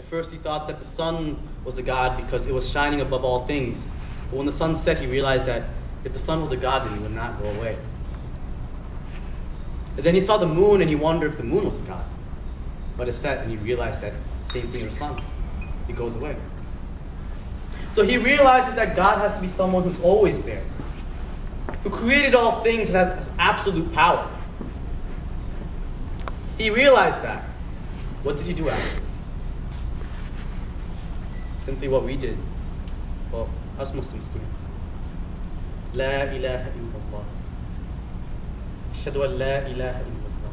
At first he thought that the sun was a god because it was shining above all things. But when the sun set, he realized that if the sun was a god, then it would not go away. And then he saw the moon and he wondered if the moon was a god. But it set and he realized that same thing with the sun. It goes away. So he realizes that God has to be someone who's always there, who created all things and has absolute power. He realized that. What did he do afterwards? Simply what we did. Well, us Muslims do. La ilaha illallah. Ashhadu an la ilaha illallah.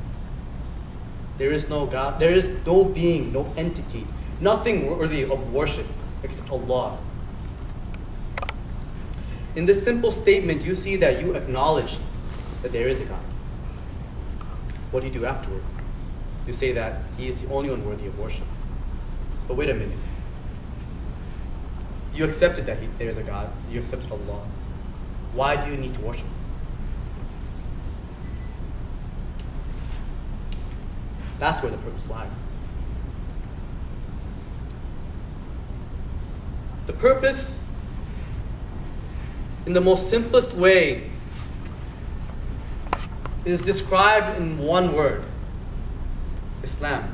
There is no God, there is no being, no entity, nothing worthy of worship except Allah. In this simple statement, you see that you acknowledge that there is a God. What do you do afterward? You say that He is the only one worthy of worship. But wait a minute. You accepted that there is a God. You accepted Allah. Why do you need to worship? That's where the purpose lies. The purpose, in the most simplest way, is described in one word: Islam.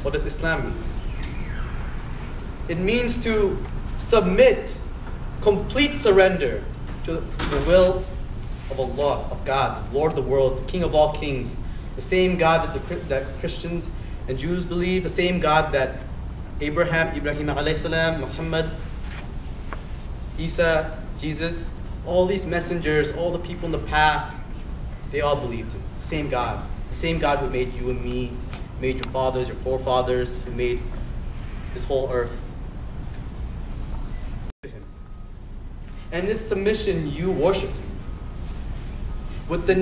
What does Islam mean? It means to submit, complete surrender to the will of Allah, of God, Lord of the world, the King of all kings, the same God that Christians and Jews believe, the same God that Ibrahim alayhi salam, Muhammad, Isa, Jesus, all these messengers, all the people in the past, they all believed in the same God. The same God who made you and me, made your fathers, your forefathers, who made this whole earth. And in this submission, you worship Him. With the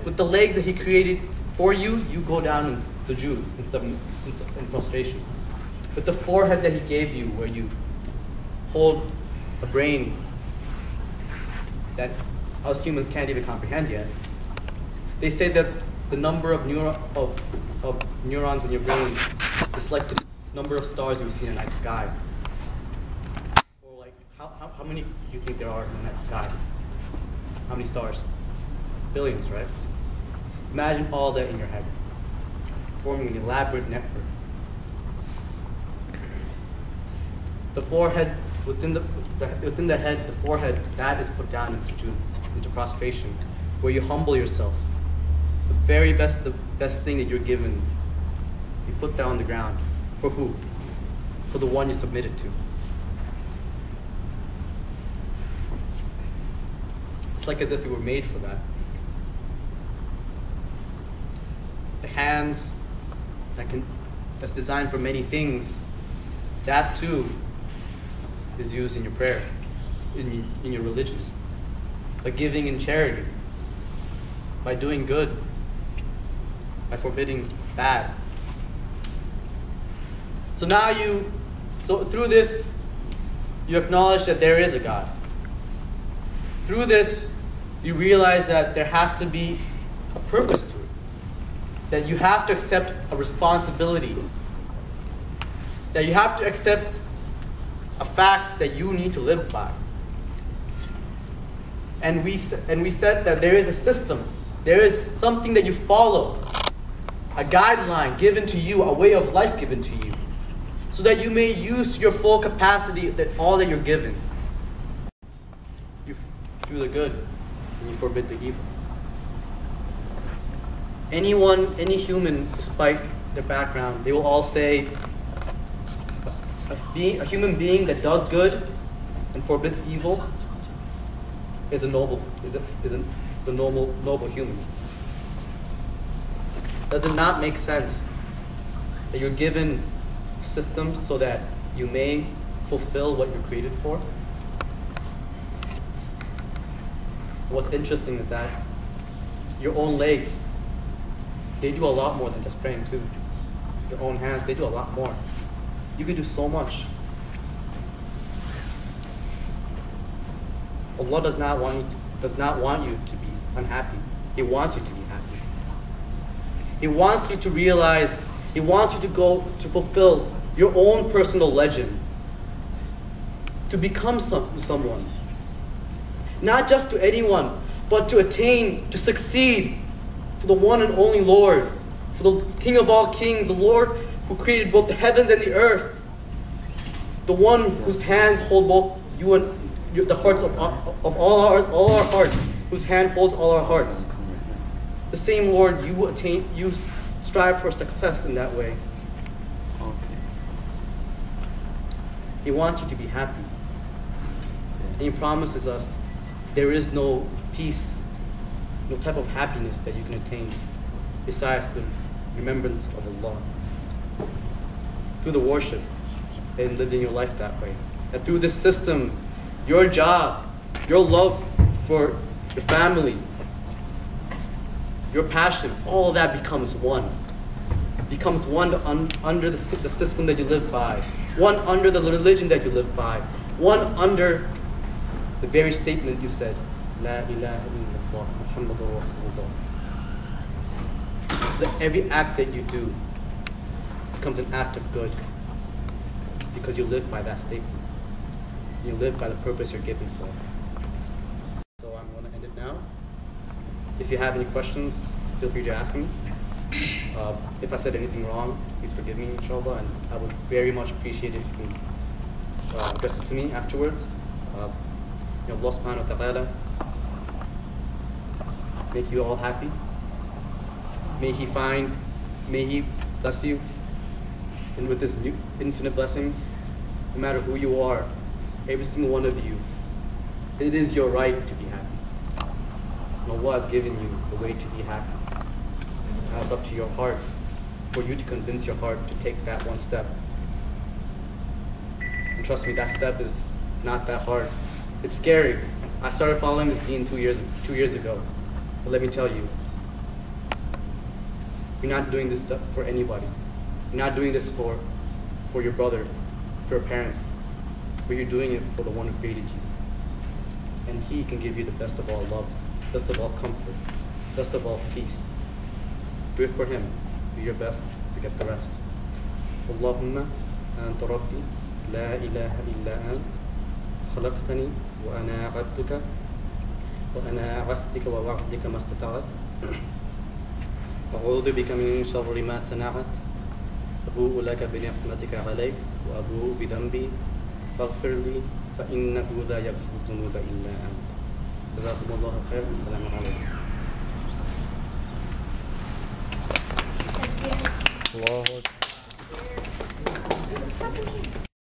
with the legs that He created for you, you go down in sujood, in prostration. With the forehead that He gave you, where you hold a brain that us humans can't even comprehend yet. They say that the number of neurons in your brain is like the number of stars you see in the night sky. Or like, how many do you think there are in the night sky? How many stars? Billions, right? Imagine all that in your head, forming an elaborate network. The forehead, within the head, the forehead, that is put down in sujood, into prostration, where you humble yourself. The very best, the best thing that you're given, you put that on the ground. For who? For the one you submitted to. It's like as if you were made for that. The hands that's designed for many things, that too is used in your prayer, in your religion, by giving in charity, by doing good, by forbidding bad. So now through this, you acknowledge that there is a God. Through this, you realize that there has to be a purpose to it, that you have to accept a responsibility, that you have to accept a fact that you need to live by. And we said that there is a system, there is something that you follow, a guideline given to you, a way of life given to you, so that you may use to your full capacity all that you're given. You do the good and you forbid the evil. Anyone, any human, despite their background, they will all say, a human being that does good and forbids evil is a noble human. Does it not make sense that you're given a system so that you may fulfill what you're created for? What's interesting is that your own legs, they do a lot more than just praying too. Your own hands, they do a lot more. You can do so much. Allah does not want you to be unhappy. He wants you to be happy. He wants you to realize He wants you to go to fulfill your own personal legend, to become someone. Not just to anyone, but to attain, to succeed for the one and only Lord, for the King of all kings, the Lord who created both the heavens and the earth, the one whose hands hold both you and the hearts of all our hearts, whose hand holds all our hearts. The same Lord, you strive for success in that way. He wants you to be happy. And He promises us there is no peace, no type of happiness that you can attain besides the remembrance of Allah. Through the worship and living your life that way. And through this system, your job, your love for your family, your passion, all of that becomes one. Becomes one under the system that you live by, one under the religion that you live by, one under the very statement you said, La ilaha illallah, Muhammadur Rasulullah. Every act that you do becomes an act of good because you live by that statement. You live by the purpose you're given for. So I'm going to end it now. If you have any questions, feel free to ask me. If I said anything wrong, please forgive me, inshallah, and I would very much appreciate if you can address it to me afterwards. May Allah subhanahu wa ta'ala make you all happy. May He bless you and with His infinite blessings, no matter who you are, every single one of you, it is your right to be happy. And Allah has given you the way to be happy. Now it's up to your heart, for you to convince your heart to take that one step. And trust me, that step is not that hard. It's scary. I started following this deen 2 years ago. But let me tell you, you're not doing this stuff for anybody. You're not doing this for your brother, for your parents, but you're doing it for the one who created you. And He can give you the best of all love, best of all comfort, best of all peace. Do it for Him. Do your best. Forget the rest. Allahumma anta rabbi la ilaha illa ant khalaqtani wa ana abduka wa ana ahdika wa wa'dika mastata'at a'udhu bika min sharri ma sana'at abu'u laka bi ni'matika 'alayk wa abu'u bi dhanbi faghfir li fa innahu la yaghfiru dhunuba illa ant. Jazakumullahu khairan. Assalamu alaykum. Allah.